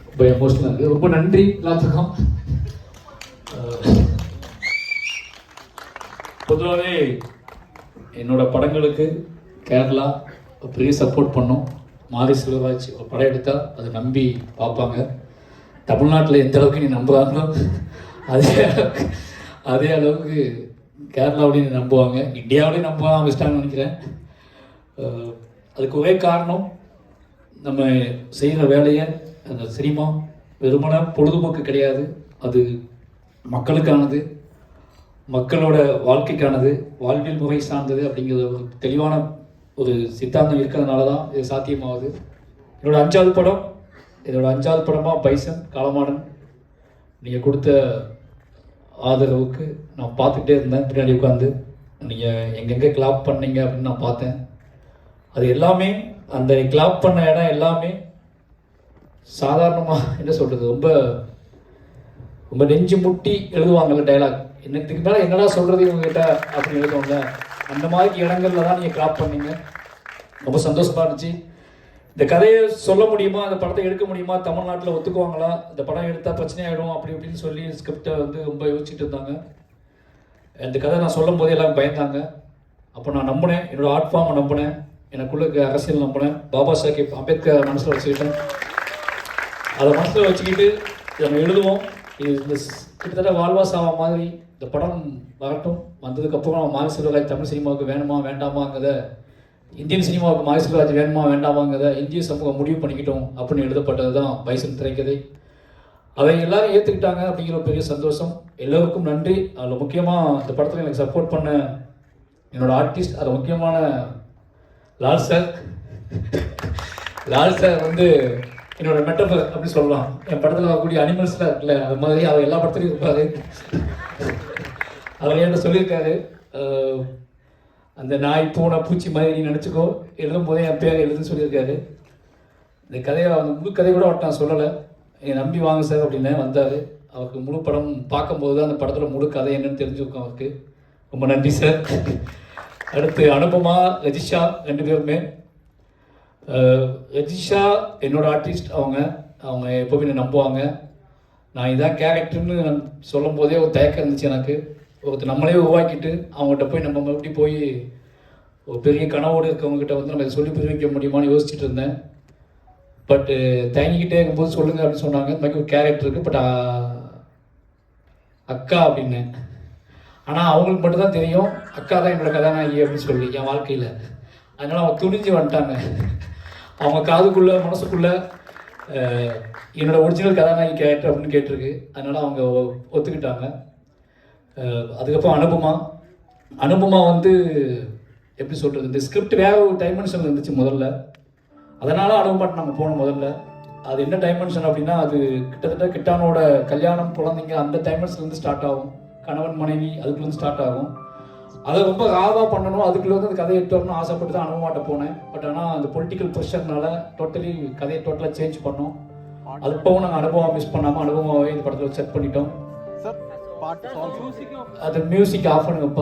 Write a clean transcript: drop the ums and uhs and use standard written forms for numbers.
ரொம்ப எமோஷனலாக இருக்குது. ரொம்ப நன்றி எல்லாத்துக்கும். பொதுவாகவே என்னோட படங்களுக்கு கேரளா பெரிய சப்போர்ட் பண்ணும். மாரி செல்வராஜ் ஒரு படம் எடுத்தால் அதை நம்பி பார்ப்பாங்க. தமிழ்நாட்டில் எந்த அளவுக்கு நீ நம்புகிறாங்களோ அதே அளவுக்கு கேரளாவிலையும் நம்புவாங்க, இந்தியாவிலையும் நம்ப ஆரம்பிச்சிட்டாங்கன்னு நினைக்கிறேன். அதுக்கு ஒரே காரணம், நம்ம செய்கிற வேலையை, அந்த சினிமா வெறுமன பொழுதுபோக்கு கிடையாது, அது மக்களுக்கானது, மக்களோட வாழ்க்கைக்கானது, வாழ்வியல் முறை சார்ந்தது அப்படிங்கிற ஒரு தெளிவான ஒரு சித்தாந்தம் இருக்கிறதுனால தான் இது சாத்தியமாகுது. என்னோட 5வது படமாக பைசன் காலமாடன் நீங்கள் கொடுத்த ஆதரவுக்கு நான் பார்த்துட்டே இருந்தேன். பின்னாடி உட்காந்து நீங்கள் எங்கெங்கே கிளாப் பண்ணீங்க அப்படின்னு நான் பார்த்தேன். அது எல்லாமே, அந்த கிளாப் பண்ண இடம் எல்லாமே சாதாரணமாக என்ன சொல்கிறது, ரொம்ப ரொம்ப நெஞ்சு முட்டி எழுதுவாங்கல்ல டைலாக், என்னத்துக்கு மேலே என்னடா சொல்கிறது இவங்ககிட்ட அப்படின்னு எழுதுவோம்ல, அந்த மாதிரி இடங்கள்ல தான் நீங்கள் கிளாப் பண்ணீங்க. ரொம்ப சந்தோஷமாக இருந்துச்சு. இந்த கதையை சொல்ல முடியுமா, அந்த படத்தை எடுக்க முடியுமா, தமிழ்நாட்டில் ஒத்துக்குவாங்களா, இந்த படம் எடுத்தால் பிரச்சனையாயிடும் அப்படி இப்படின்னு சொல்லி ஸ்கிரிப்டை வந்து ரொம்ப யோசிச்சுட்டு இருந்தாங்க. இந்த கதை நான் சொல்லும் போதே எல்லாம் பயந்தாங்க. அப்போ நான் நம்பினேன், என்னோட ஆர்ட் ஃபார்மை நம்பினேன், எனக்குள்ள அரசியல் நம்பினேன், பாபா சாஹேப் அம்பேத்கர் மனசில் வச்சுக்கிட்டேன். அதை மனசில் வச்சுக்கிட்டு நம்ம எழுதுவோம். இது இந்த கிட்டத்தட்ட வாழ்வா சாவா மாதிரி இந்த படம் வரட்டும். வந்ததுக்கப்புறம் மாரி செல்வராஜ் தமிழ் சினிமாவுக்கு வேணுமா வேண்டாமாங்கிறத, இந்தியன் சினிமாவுக்கு மாரி செல்வராஜ் வேணுமா வேண்டாமாங்கிறத இந்திய சமூகம் முடிவு பண்ணிக்கிட்டோம் அப்படின்னு எழுதப்பட்டது தான் பைசன் திரைக்கதை. அதை எல்லாரும் ஏற்றுக்கிட்டாங்க அப்படிங்கிற ஒரு பெரிய சந்தோஷம். எல்லோருக்கும் நன்றி. அதில் முக்கியமாக இந்த படத்தில் எனக்கு சப்போர்ட் பண்ண என்னோடய ஆர்டிஸ்ட், அதில் முக்கியமான லால் சார் வந்து என்னோட மெட்டபர் அப்படின்னு சொல்லலாம். என் படத்தில் வரக்கூடிய அனிமல்ஸ்லாம் இருக்குல்ல, அது மாதிரி அவர் எல்லா படத்துலையும் இருப்பார். அவர் என்கிட்ட சொல்லியிருக்காரு, அந்த நாய் பூனை பூச்சி மாதிரி நீ நினச்சிக்கோ, எழுதும் போதே என் பேர் எழுதுன்னு சொல்லியிருக்காரு. இந்த கதையை, அந்த முழு கதை கூட அவர்கிட்ட நான் சொல்லலை, என்னை நம்பி வாங்க சார் அப்படின்னு வந்தார். அவருக்கு முழு படம் பார்க்கும்போது தான் அந்த படத்தில் முழு கதை என்னன்னு தெரிஞ்சுக்கும் அவருக்கு. ரொம்ப நன்றி சார். அடுத்து அனுபமா, ரஜிஷா 2 பேருமே. ரஜிஷா என்னோட ஆர்டிஸ்ட், அவங்க எப்போவுமே என்னை நம்புவாங்க. நான் இதான் கேரக்டர்னு சொல்லும் போதே ஒரு தயக்கம் இருந்துச்சு எனக்கு. ஒருத்தர் நம்மளே உருவாக்கிட்டு அவங்ககிட்ட போய் நம்ம மறுபடியும் போய் ஒரு பெரிய கனவோடு இருக்கவங்ககிட்ட வந்து நம்ம இதை சொல்லி புரிய வைக்க முடியுமான்னு யோசிச்சுட்டு இருந்தேன். பட்டு தயங்கிக்கிட்டே இருக்கும்போது சொல்லுங்கள் அப்படின்னு சொன்னாங்க. இந்த மாதிரி ஒரு கேரக்டர் இருக்குது, பட் அக்கா அப்படின்னேன். ஆனால் அவங்களுக்கு மட்டும்தான் தெரியும் அக்கா தான் என்னோட கதாநாயகி அப்படின்னு சொல்லி என் வாழ்க்கையில். அதனால் அவங்க துணிஞ்சு வந்துட்டாங்க. அவங்க காதுக்குள்ளே மனசுக்குள்ளே என்னோட ஒரிஜினல் கதாநாயகி கேரக்டர் அப்படின்னு கேட்டிருக்கு. அதனால் அவங்க ஒத்துக்கிட்டாங்க. அதுக்கப்புறம் அனுபமா வந்து எப்படி சொல்கிறது, இந்த ஸ்கிரிப்ட் வேற ஒரு டைமென்ஷன் இருந்துச்சு முதல்ல. அதனால் அனுபவமாட்டு நாங்கள் போனோம் முதல்ல. அது என்ன டைமென்ஷன் அப்படின்னா, அது கிட்டத்தட்ட கிட்டானோட கல்யாணம், குழந்தைங்க, அந்த டைமென்ஷன்லேருந்து ஸ்டார்ட் ஆகும். கணவன் மனைவி அதுக்குள்ளேருந்து ஸ்டார்ட் ஆகும். அதை ரொம்ப ராவாக பண்ணணும், அதுக்குள்ளே வந்து அந்த கதையை எட்டு வரணும்னு ஆசைப்பட்டு தான் அனுபவமாட்ட போனேன். பட் ஆனால் அந்த பொலிட்டிக்கல் ப்ரெஷர்னால டோட்டலி கதையை டோட்டலாக சேஞ்ச் பண்ணோம். அது இப்போவும் நாங்கள் அனுபவம் மிஸ் பண்ணாமல் அனுபவமாகவே இந்த படத்தில் செட் பண்ணிட்டோம். அது மியூசிக் ஆஃப் பண்ணுங்க.